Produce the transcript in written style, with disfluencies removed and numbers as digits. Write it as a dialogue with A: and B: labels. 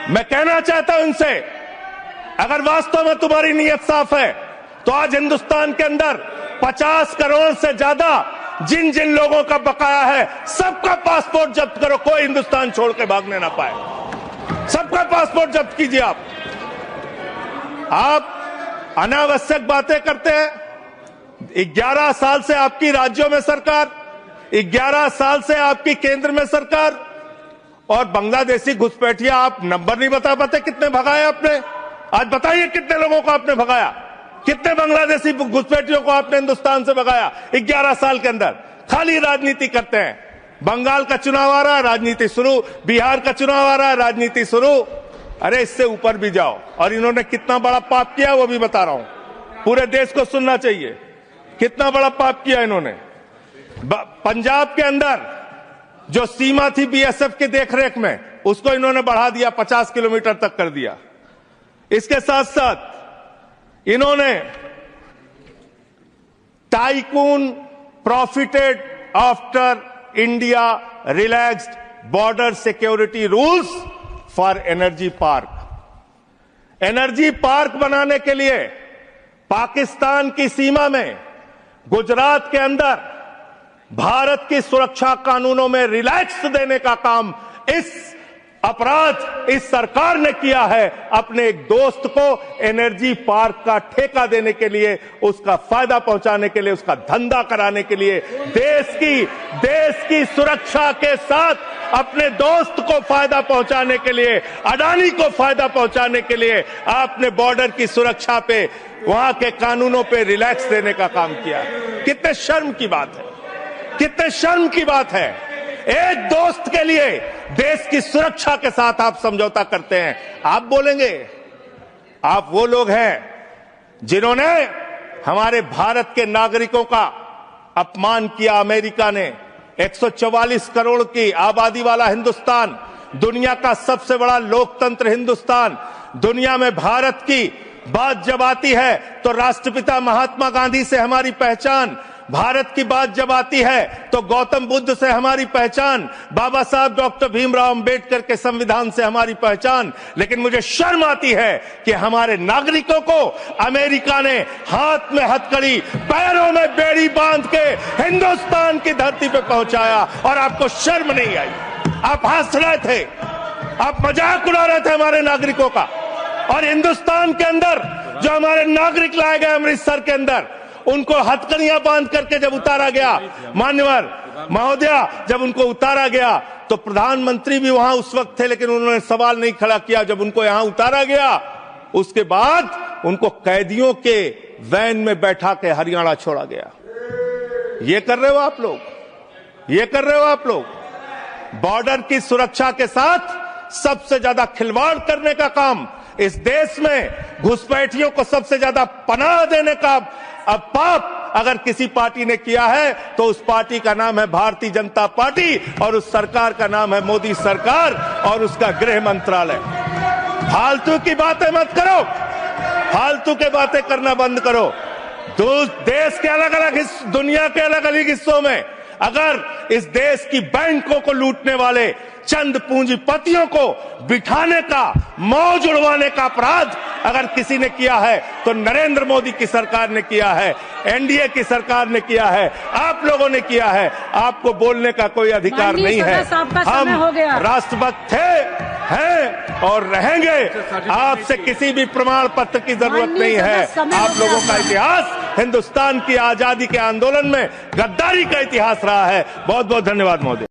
A: मैं कहना चाहता हूं इनसे, अगर वास्तव में तुम्हारी नीयत साफ है तो आज हिंदुस्तान के अंदर 50 करोड़ से ज्यादा जिन जिन लोगों का बकाया है सबका पासपोर्ट जब्त करो, कोई हिंदुस्तान छोड़ के भागने ना पाए। सबका पासपोर्ट जब्त कीजिए। आप अनावश्यक बातें करते हैं। 11 साल से आपकी राज्यों में सरकार, 11 साल से आपकी केंद्र में सरकार, और बांग्लादेशी घुसपैठिया आप नंबर नहीं बता पाते कितने भगाए आपने। आज बताइए कितने लोगों को आपने भगाया, कितने बांग्लादेशी घुसपैठियों को आपने हिंदुस्तान से भगाया 11 साल के अंदर। खाली राजनीति करते हैं। बंगाल का चुनाव आ रहा है, राजनीति शुरू। बिहार का चुनाव आ रहा है, राजनीति शुरू। अरे इससे ऊपर भी जाओ। और इन्होंने कितना बड़ा पाप किया वो भी बता रहा हूं, पूरे देश को सुनना चाहिए कितना बड़ा पाप किया इन्होंने। पंजाब के अंदर जो सीमा थी बीएसएफ की देखरेख में, उसको इन्होंने बढ़ा दिया, 50 किलोमीटर तक कर दिया। इसके साथ साथ इन्होंने tycoon profited after India relaxed border security rules for energy park. Energy park बनाने के लिए पाकिस्तान की सीमा में, गुजरात के अंदर भारत की सुरक्षा कानूनों में रिलैक्स देने का काम इस सरकार ने किया है। अपने एक दोस्त को एनर्जी पार्क का ठेका देने के लिए, उसका फायदा पहुंचाने के लिए, उसका धंधा कराने के लिए, देश की सुरक्षा के साथ अपने दोस्त को फायदा पहुंचाने के लिए, अडानी को फायदा पहुंचाने के लिए आपने बॉर्डर की सुरक्षा पे, वहां के कानूनों पे रिलैक्स देने का काम किया। कितने शर्म की बात है, कितने शर्म की बात है। एक दोस्त के लिए देश की सुरक्षा के साथ आप समझौता करते हैं। आप बोलेंगे आप वो लोग हैं जिन्होंने हमारे भारत के नागरिकों का अपमान किया। अमेरिका ने 144 करोड़ की आबादी वाला हिंदुस्तान, दुनिया का सबसे बड़ा लोकतंत्र हिंदुस्तान, दुनिया में भारत की बात जब आती है तो राष्ट्रपिता महात्मा गांधी से हमारी पहचान, भारत की बात जब आती है तो गौतम बुद्ध से हमारी पहचान, बाबा साहब डॉक्टर भीमराव अंबेडकर के संविधान से हमारी पहचान। लेकिन मुझे शर्म आती है कि हमारे नागरिकों को अमेरिका ने हाथ में हथकड़ी, पैरों में बेड़ी बांध के हिंदुस्तान की धरती पे पहुंचाया और आपको शर्म नहीं आई। आप हंस रहे थे, आप मजाक उड़ा रहे थे हमारे नागरिकों का। और हिंदुस्तान के अंदर जो हमारे नागरिक लाए गए अमृतसर के अंदर, उनको हथकड़ियां बांध करके जब उतारा गया, मान्यवर महोदया, जब उनको उतारा गया तो प्रधानमंत्री भी वहां उस वक्त थे, लेकिन उन्होंने सवाल नहीं खड़ा किया। जब उनको यहां उतारा गया उसके बाद उनको कैदियों के वैन में बैठा के हरियाणा छोड़ा गया। ये कर रहे हो आप लोग, ये कर रहे हो आप लोग। बॉर्डर की सुरक्षा के साथ सबसे ज्यादा खिलवाड़ करने का काम इस देश में, घुसपैठियों को सबसे ज्यादा पनाह देने का अब पाप अगर किसी पार्टी ने किया है तो उस पार्टी का नाम है भारतीय जनता पार्टी, और उस सरकार का नाम है मोदी सरकार और उसका गृह मंत्रालय। फालतू की बातें मत करो, फालतू की बातें करना बंद करो। देश के अलग अलग दुनिया के अलग अलग हिस्सों में अगर इस देश की बैंकों को लूटने वाले चंद पूंजीपतियों को बिठाने का, मौज उड़वाने का अपराध अगर किसी ने किया है तो नरेंद्र मोदी की सरकार ने किया है, एनडीए की सरकार ने किया है, आप लोगों ने किया है। आपको बोलने का कोई अधिकार नहीं है। हम राष्ट्रभक्त थे, हैं और रहेंगे। आपसे किसी भी प्रमाण पत्र की जरूरत नहीं है। आप लोगों का इतिहास हिंदुस्तान की आजादी के आंदोलन में गद्दारी का इतिहास रहा है। बहुत बहुत धन्यवाद महोदय।